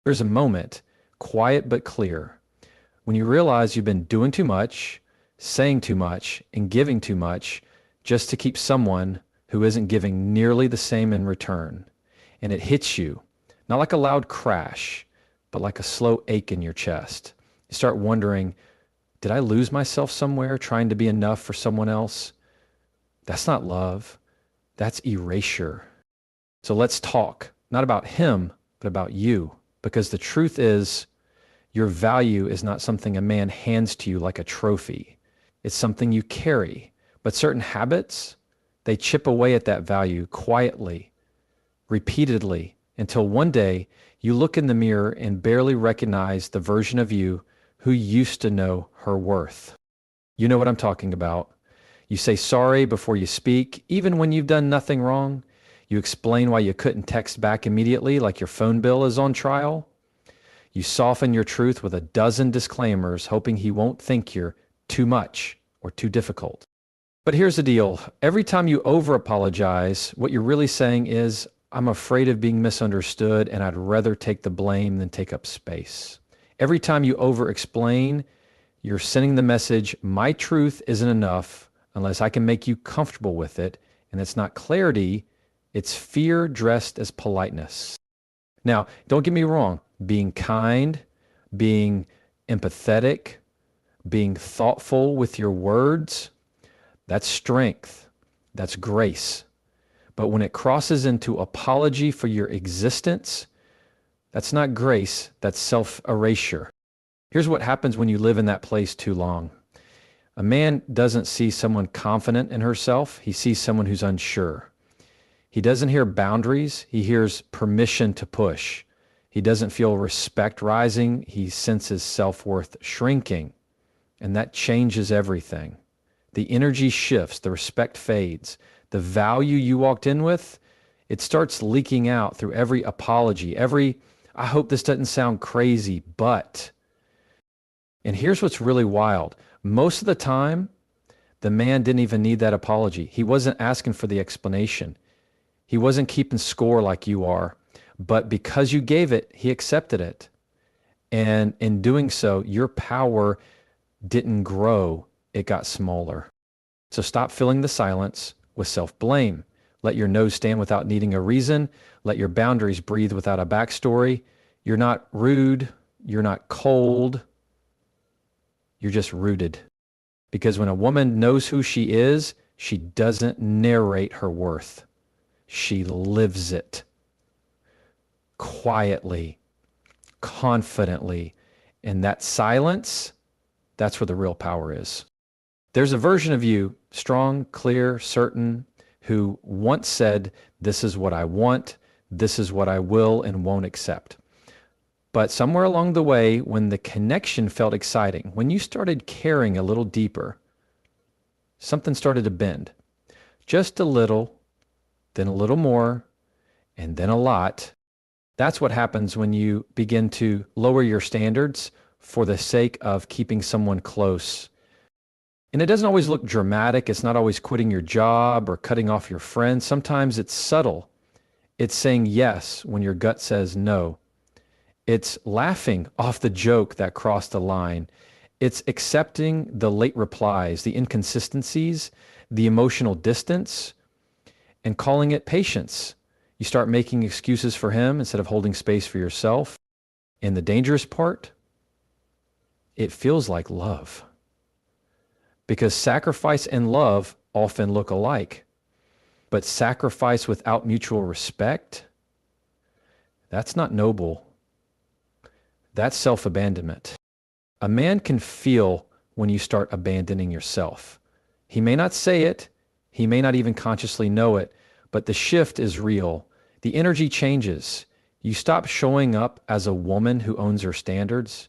There's a moment, quiet but clear, when you realize you've been doing too much, saying too much, and giving too much just to keep someone who isn't giving nearly the same in return. And it hits you, not like a loud crash, but like a slow ache in your chest. You start wondering, did I lose myself somewhere trying to be enough for someone else? That's not love. That's erasure. So let's talk, not about him, but about you. Because the truth is, your value is not something a man hands to you like a trophy. It's something you carry. But certain habits, they chip away at that value quietly, repeatedly, until one day you look in the mirror and barely recognize the version of you who used to know her worth. You know what I'm talking about. You say sorry before you speak, even when you've done nothing wrong. You explain why you couldn't text back immediately like your phone bill is on trial. You soften your truth with a dozen disclaimers, hoping he won't think you're too much or too difficult. But here's the deal. Every time you over-apologize, what you're really saying is, I'm afraid of being misunderstood and I'd rather take the blame than take up space. Every time you over-explain, you're sending the message, my truth isn't enough unless I can make you comfortable with it. And it's not clarity, it's fear dressed as politeness. Now, don't get me wrong. Being kind, being empathetic, being thoughtful with your words, that's strength, that's grace. But when it crosses into apology for your existence, that's not grace, that's self-erasure. Here's what happens when you live in that place too long. A man doesn't see someone confident in herself, he sees someone who's unsure. He doesn't hear boundaries, he hears permission to push. He doesn't feel respect rising, he senses self-worth shrinking. And that changes everything. The energy shifts, the respect fades. The value you walked in with, it starts leaking out through every apology, I hope this doesn't sound crazy, but. And here's what's really wild. Most of the time, the man didn't even need that apology. He wasn't asking for the explanation. He wasn't keeping score like you are. But because you gave it, he accepted it. And in doing so, your power didn't grow, it got smaller. So stop filling the silence with self-blame. Let your nose stand without needing a reason. Let your boundaries breathe without a backstory. You're not rude. You're not cold. You're just rooted. Because when a woman knows who she is, she doesn't narrate her worth. She lives it. Quietly, confidently. And that silence, that's where the real power is. There's a version of you, strong, clear, certain, who once said, this is what I want, this is what I will and won't accept. But somewhere along the way, when the connection felt exciting, when you started caring a little deeper, something started to bend. Just a little, then a little more, and then a lot. That's what happens when you begin to lower your standards for the sake of keeping someone close. And it doesn't always look dramatic. It's not always quitting your job or cutting off your friends. Sometimes it's subtle. It's saying yes when your gut says no. It's laughing off the joke that crossed the line. It's accepting the late replies, the inconsistencies, the emotional distance, and calling it patience. You start making excuses for him instead of holding space for yourself. And the dangerous part, it feels like love. Because sacrifice and love often look alike. But sacrifice without mutual respect, that's not noble. That's self-abandonment. A man can feel when you start abandoning yourself. He may not say it, he may not even consciously know it, but the shift is real. The energy changes. You stop showing up as a woman who owns her standards,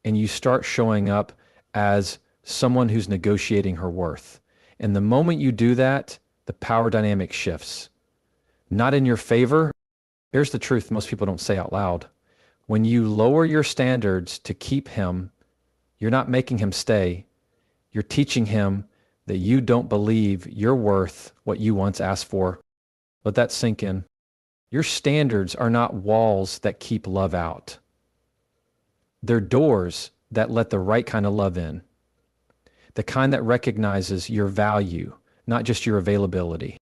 and you start showing up as someone who's negotiating her worth. And the moment you do that, the power dynamic shifts. Not in your favor. Here's the truth most people don't say out loud. When you lower your standards to keep him, you're not making him stay. You're teaching him that you don't believe you're worth what you once asked for. Let that sink in. Your standards are not walls that keep love out. They're doors that let the right kind of love in, the kind that recognizes your value, not just your availability.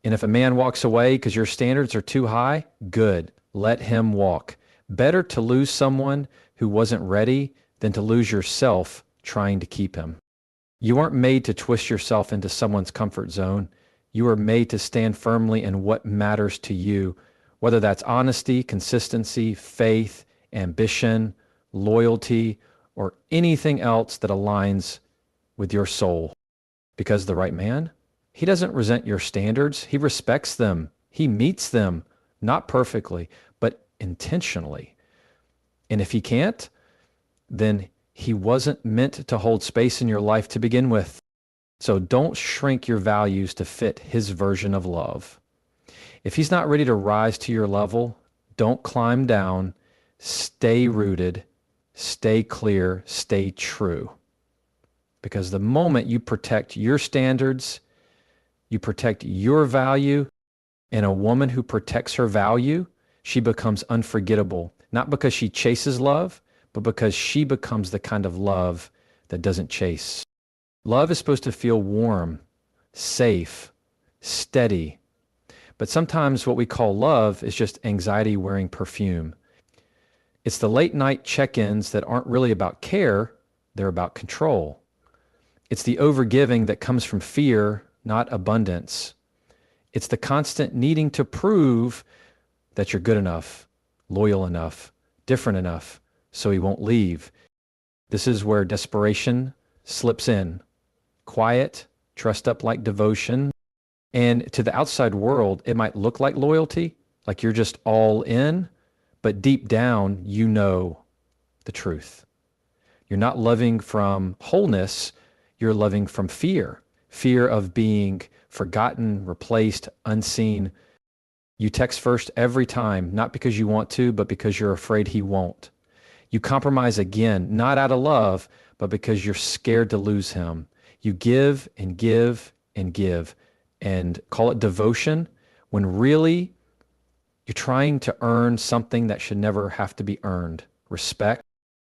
And if a man walks away because your standards are too high, good, let him walk. Better to lose someone who wasn't ready than to lose yourself trying to keep him. You aren't made to twist yourself into someone's comfort zone. You are made to stand firmly in what matters to you, whether that's honesty, consistency, faith, ambition, loyalty, or anything else that aligns with your soul. Because the right man, he doesn't resent your standards. He respects them. He meets them, not perfectly, but intentionally. And if he can't, then he wasn't meant to hold space in your life to begin with. So don't shrink your values to fit his version of love. If he's not ready to rise to your level, don't climb down. Stay rooted, stay clear, stay true. Because the moment you protect your standards, you protect your value, and a woman who protects her value, she becomes unforgettable, not because she chases love, but because she becomes the kind of love that doesn't chase. Love is supposed to feel warm, safe, steady. But sometimes what we call love is just anxiety wearing perfume. It's the late night check-ins that aren't really about care, they're about control. It's the overgiving that comes from fear, not abundance. It's the constant needing to prove that you're good enough, loyal enough, different enough, so he won't leave. This is where desperation slips in. Quiet, dressed up like devotion. And to the outside world, it might look like loyalty, like you're just all in, but deep down, you know the truth. You're not loving from wholeness, you're loving from fear. Fear of being forgotten, replaced, unseen. You text first every time, not because you want to, but because you're afraid he won't. You compromise again, not out of love, but because you're scared to lose him. You give and give and give and call it devotion when really you're trying to earn something that should never have to be earned. Respect.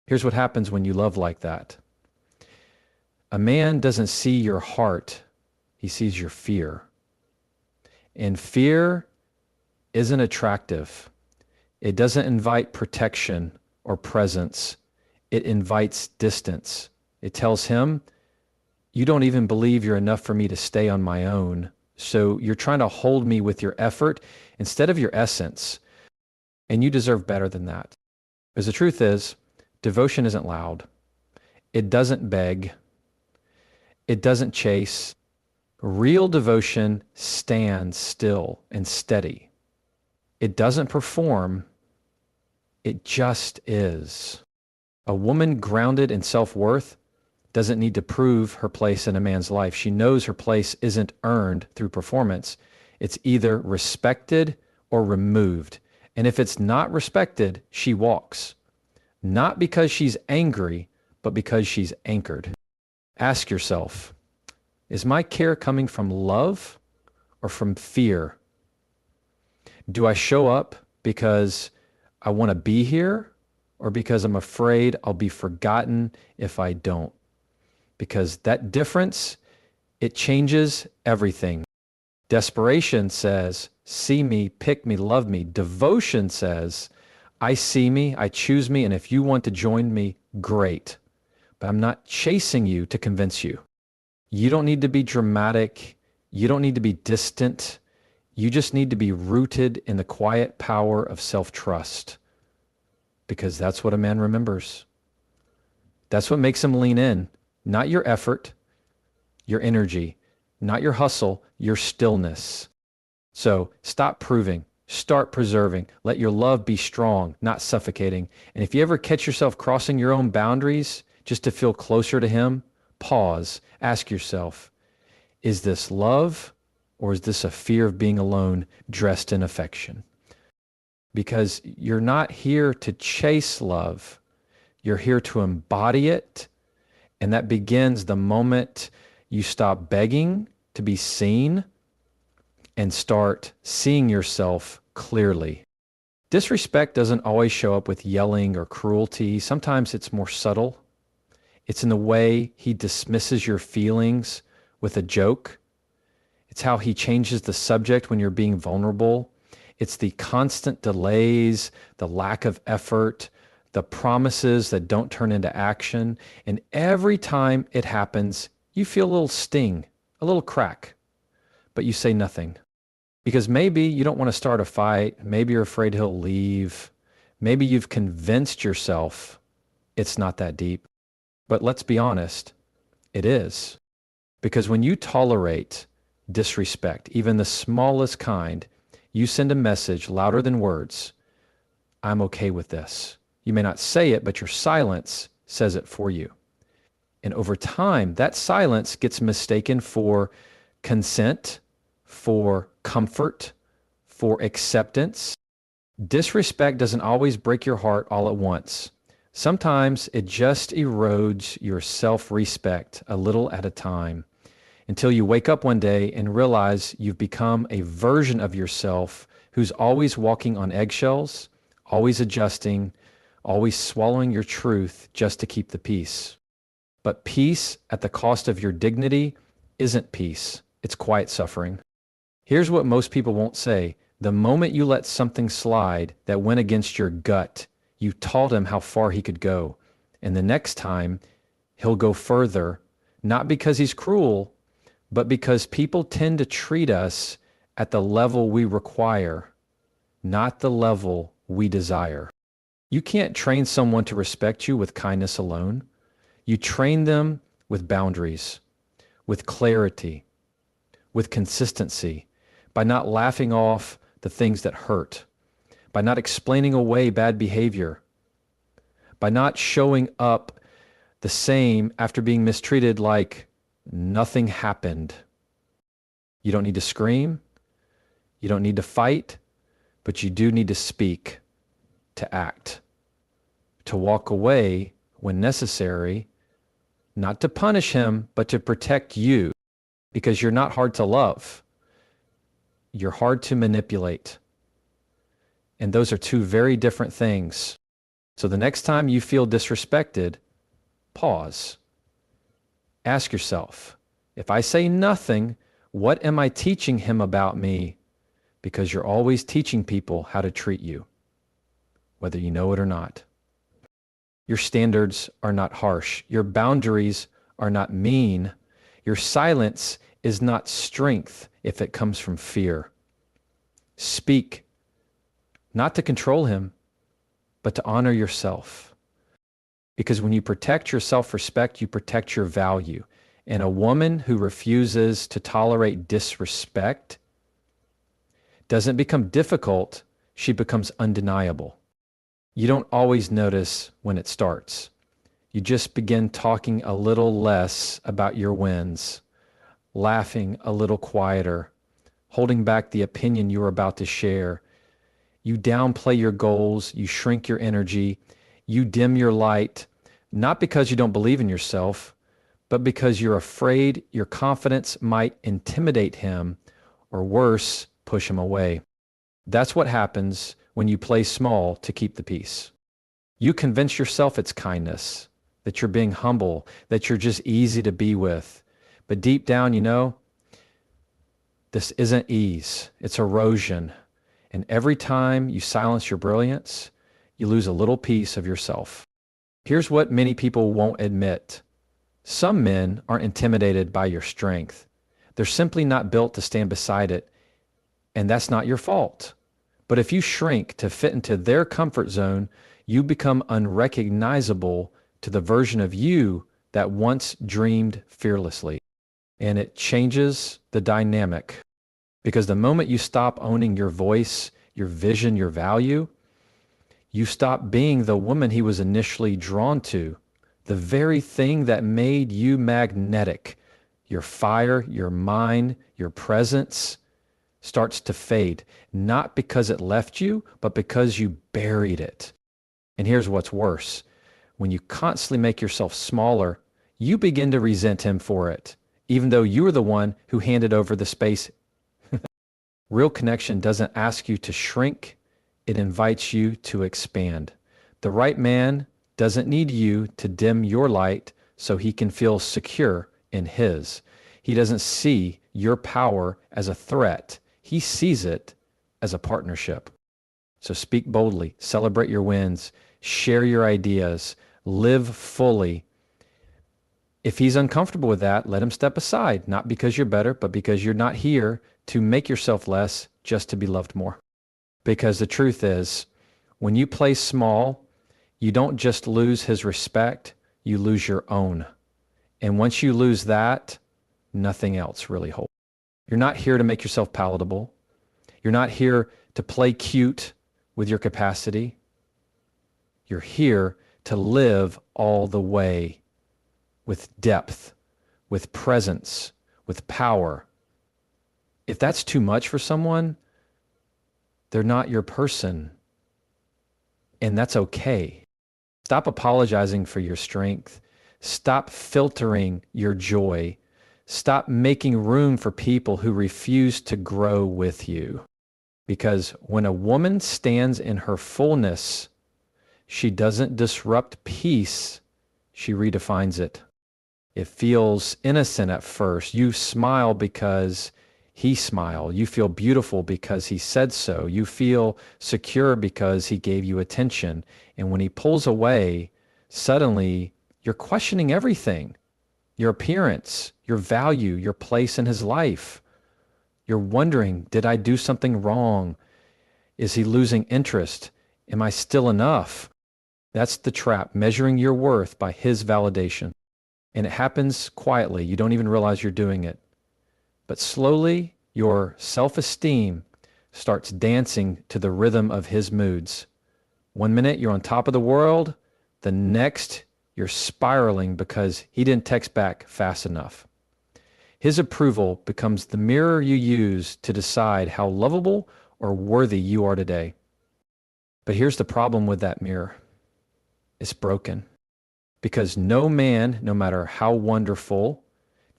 Here's what happens when you love like that. A man doesn't see your heart, he sees your fear. And fear isn't attractive. It doesn't invite protection or presence. It invites distance. It tells him, you don't even believe you're enough for me to stay on my own. So you're trying to hold me with your effort instead of your essence. And you deserve better than that. Because the truth is, devotion isn't loud. It doesn't beg. It doesn't chase. Real devotion stands still and steady. It doesn't perform. It just is. A woman grounded in self-worth doesn't need to prove her place in a man's life. She knows her place isn't earned through performance. It's either respected or removed. And if it's not respected, she walks. Not because she's angry, but because she's anchored. Ask yourself, is my care coming from love or from fear? Do I show up because I want to be here or because I'm afraid I'll be forgotten if I don't? Because that difference, it changes everything. Desperation says, see me, pick me, love me. Devotion says, I see me, I choose me, and if you want to join me, great. But I'm not chasing you to convince you. You don't need to be dramatic. You don't need to be distant. You just need to be rooted in the quiet power of self-trust. Because that's what a man remembers. That's what makes him lean in. Not your effort, your energy, not your hustle, your stillness. So stop proving, start preserving. Let your love be strong, not suffocating. And if you ever catch yourself crossing your own boundaries just to feel closer to him, pause, ask yourself, is this love or is this a fear of being alone dressed in affection? Because you're not here to chase love. You're here to embody it. And that begins the moment you stop begging to be seen and start seeing yourself clearly. Disrespect doesn't always show up with yelling or cruelty. Sometimes it's more subtle. It's in the way he dismisses your feelings with a joke. It's how he changes the subject when you're being vulnerable. It's the constant delays, the lack of effort, the promises that don't turn into action. And every time it happens, you feel a little sting, a little crack, but you say nothing. Because maybe you don't want to start a fight. Maybe you're afraid he'll leave. Maybe you've convinced yourself it's not that deep. But let's be honest, it is. Because when you tolerate disrespect, even the smallest kind, you send a message louder than words. I'm okay with this. You may not say it, but your silence says it for you. And over time, that silence gets mistaken for consent, for comfort, for acceptance. Disrespect doesn't always break your heart all at once. Sometimes it just erodes your self-respect a little at a time until you wake up one day and realize you've become a version of yourself who's always walking on eggshells, always adjusting, always swallowing your truth just to keep the peace. But peace at the cost of your dignity isn't peace. It's quiet suffering. Here's what most people won't say. The moment you let something slide that went against your gut, you taught him how far he could go. And the next time, he'll go further, not because he's cruel, but because people tend to treat us at the level we require, not the level we desire. You can't train someone to respect you with kindness alone. You train them with boundaries, with clarity, with consistency, by not laughing off the things that hurt, by not explaining away bad behavior, by not showing up the same after being mistreated like nothing happened. You don't need to scream. You don't need to fight, but you do need to speak, to act, to walk away when necessary, not to punish him, but to protect you, because you're not hard to love. You're hard to manipulate. And those are two very different things. So the next time you feel disrespected, pause. Ask yourself, if I say nothing, what am I teaching him about me? Because you're always teaching people how to treat you, whether you know it or not. Your standards are not harsh. Your boundaries are not mean. Your silence is not strength if it comes from fear. Speak, not to control him, but to honor yourself. Because when you protect your self-respect, you protect your value. And a woman who refuses to tolerate disrespect doesn't become difficult, she becomes undeniable. You don't always notice when it starts. You just begin talking a little less about your wins, laughing a little quieter, holding back the opinion you are about to share. You downplay your goals, you shrink your energy, you dim your light, not because you don't believe in yourself, but because you're afraid your confidence might intimidate him, or worse, push him away. That's what happens when you play small to keep the peace. You convince yourself it's kindness, that you're being humble, that you're just easy to be with. But deep down, you know, this isn't ease, it's erosion. And every time you silence your brilliance, you lose a little piece of yourself. Here's what many people won't admit. Some men aren't intimidated by your strength. They're simply not built to stand beside it. And that's not your fault. But if you shrink to fit into their comfort zone, you become unrecognizable to the version of you that once dreamed fearlessly. And it changes the dynamic. Because the moment you stop owning your voice, your vision, your value, you stop being the woman he was initially drawn to. The very thing that made you magnetic, your fire, your mind, your presence, starts to fade. Not because it left you, but because you buried it. And here's what's worse. When you constantly make yourself smaller, you begin to resent him for it, even though you were the one who handed over the space. Real connection doesn't ask you to shrink, it invites you to expand. The right man doesn't need you to dim your light so he can feel secure in his. He doesn't see your power as a threat. He sees it as a partnership. So speak boldly, celebrate your wins, share your ideas, live fully. If he's uncomfortable with that, let him step aside, not because you're better, but because you're not here to make yourself less just to be loved more. Because the truth is, when you play small, you don't just lose his respect, you lose your own. And once you lose that, nothing else really holds. You're not here to make yourself palatable. You're not here to play cute with your capacity. You're here to live all the way with depth, with presence, with power. If that's too much for someone, they're not your person. And that's okay. Stop apologizing for your strength. Stop filtering your joy. Stop making room for people who refuse to grow with you. Because when a woman stands in her fullness, she doesn't disrupt peace, she redefines it. It feels innocent at first. You smile because he smiled. You feel beautiful because he said so. You feel secure because he gave you attention. And when he pulls away, suddenly you're questioning everything. Your appearance, your value, your place in his life. You're wondering, did I do something wrong? Is he losing interest? Am I still enough? That's the trap, measuring your worth by his validation. And it happens quietly. You don't even realize you're doing it. But slowly, your self-esteem starts dancing to the rhythm of his moods. 1 minute, you're on top of the world. The next, you're spiraling because he didn't text back fast enough. His approval becomes the mirror you use to decide how lovable or worthy you are today. But here's the problem with that mirror. It's broken. Because no man, no matter how wonderful,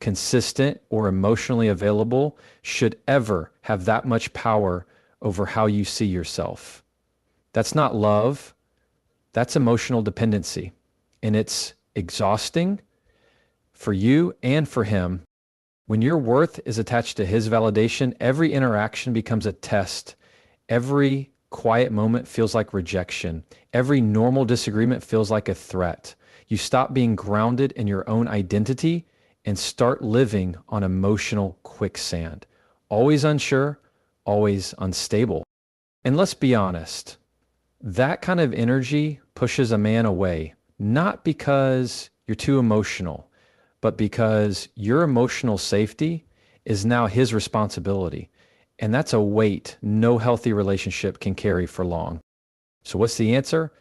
consistent, or emotionally available, should ever have that much power over how you see yourself. That's not love. That's emotional dependency. And it's exhausting for you and for him. When your worth is attached to his validation, every interaction becomes a test. Every quiet moment feels like rejection. Every normal disagreement feels like a threat. You stop being grounded in your own identity and start living on emotional quicksand. Always unsure, always unstable. And let's be honest, that kind of energy pushes a man away, not because you're too emotional, but because your emotional safety is now his responsibility. And that's a weight no healthy relationship can carry for long. So what's the answer?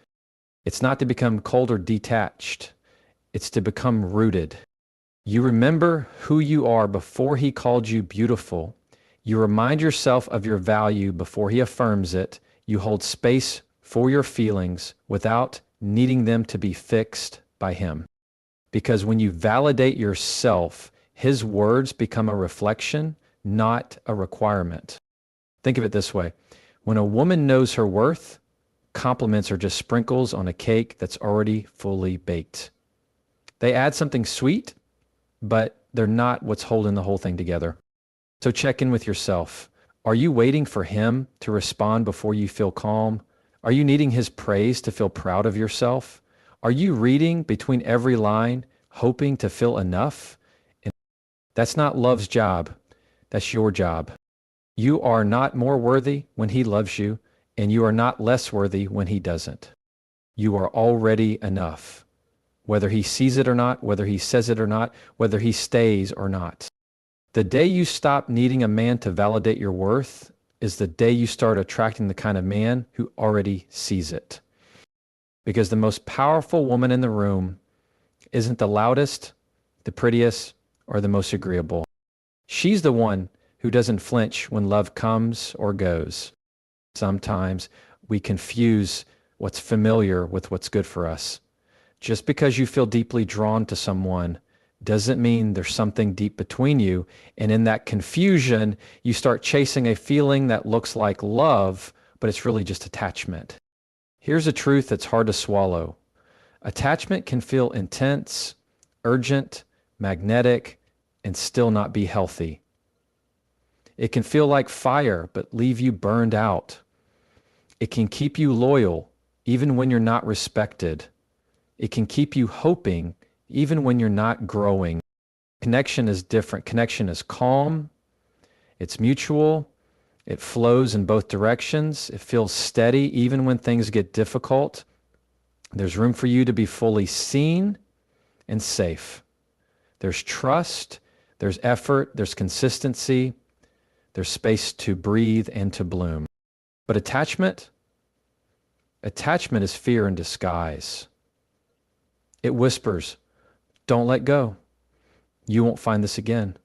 It's not to become cold or detached. It's to become rooted. You remember who you are before he called you beautiful. You remind yourself of your value before he affirms it. You hold space for your feelings without needing them to be fixed by him. Because when you validate yourself, his words become a reflection, not a requirement. Think of it this way. When a woman knows her worth, compliments are just sprinkles on a cake that's already fully baked. They add something sweet, but they're not what's holding the whole thing together. So check in with yourself. Are you waiting for him to respond before you feel calm? Are you needing his praise to feel proud of yourself? Are you reading between every line, hoping to feel enough? And that's not love's job. That's your job. You are not more worthy when he loves you, and you are not less worthy when he doesn't. You are already enough. Whether he sees it or not, whether he says it or not, whether he stays or not. The day you stop needing a man to validate your worth is the day you start attracting the kind of man who already sees it. Because the most powerful woman in the room isn't the loudest, the prettiest, or the most agreeable. She's the one who doesn't flinch when love comes or goes. Sometimes we confuse what's familiar with what's good for us. Just because you feel deeply drawn to someone doesn't mean there's something deep between you. And in that confusion, you start chasing a feeling that looks like love, but it's really just attachment. Here's a truth that's hard to swallow. Attachment can feel intense, urgent, magnetic, and still not be healthy. It can feel like fire, but leave you burned out. It can keep you loyal, even when you're not respected. It can keep you hoping, even when you're not growing. Connection is different. Connection is calm. It's mutual. It flows in both directions. It feels steady, even when things get difficult. There's room for you to be fully seen and safe. There's trust. There's effort. There's consistency. There's space to breathe and to bloom. But attachment is fear in disguise. It whispers, don't let go. You won't find this again.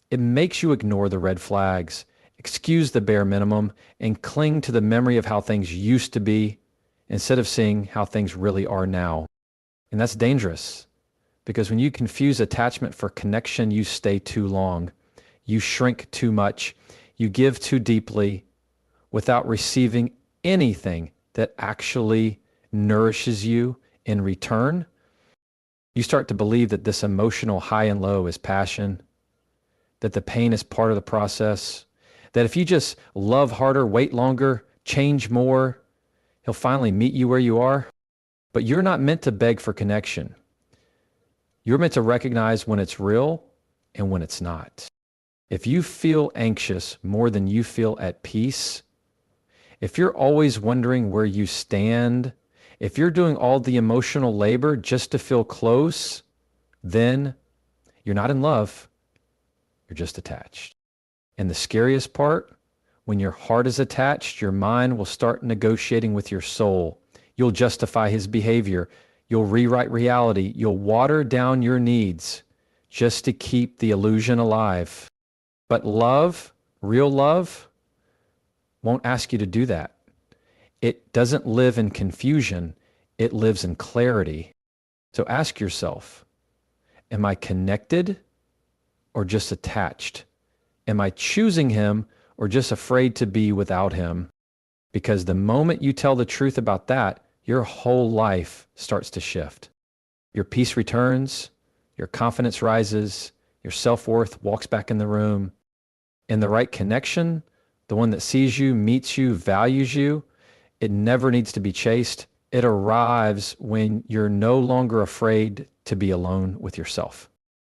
It makes you ignore the red flags, excuse the bare minimum, and cling to the memory of how things used to be instead of seeing how things really are now. And that's dangerous because when you confuse attachment for connection, you stay too long. You shrink too much. You give too deeply without receiving anything that actually nourishes you in return. You start to believe that this emotional high and low is passion, that the pain is part of the process, that if you just love harder, wait longer, change more, he'll finally meet you where you are. But you're not meant to beg for connection. You're meant to recognize when it's real and when it's not. If you feel anxious more than you feel at peace, if you're always wondering where you stand, if you're doing all the emotional labor just to feel close, then you're not in love. You're just attached. And the scariest part, when your heart is attached, your mind will start negotiating with your soul. You'll justify his behavior. You'll rewrite reality. You'll water down your needs just to keep the illusion alive. But love, real love, won't ask you to do that. It doesn't live in confusion. It lives in clarity. So ask yourself, am I connected or just attached? Am I choosing him or just afraid to be without him? Because the moment you tell the truth about that, your whole life starts to shift. Your peace returns, your confidence rises, your self-worth walks back in the room. In the right connection, the one that sees you, meets you, values you, it never needs to be chased. It arrives when you're no longer afraid to be alone with yourself.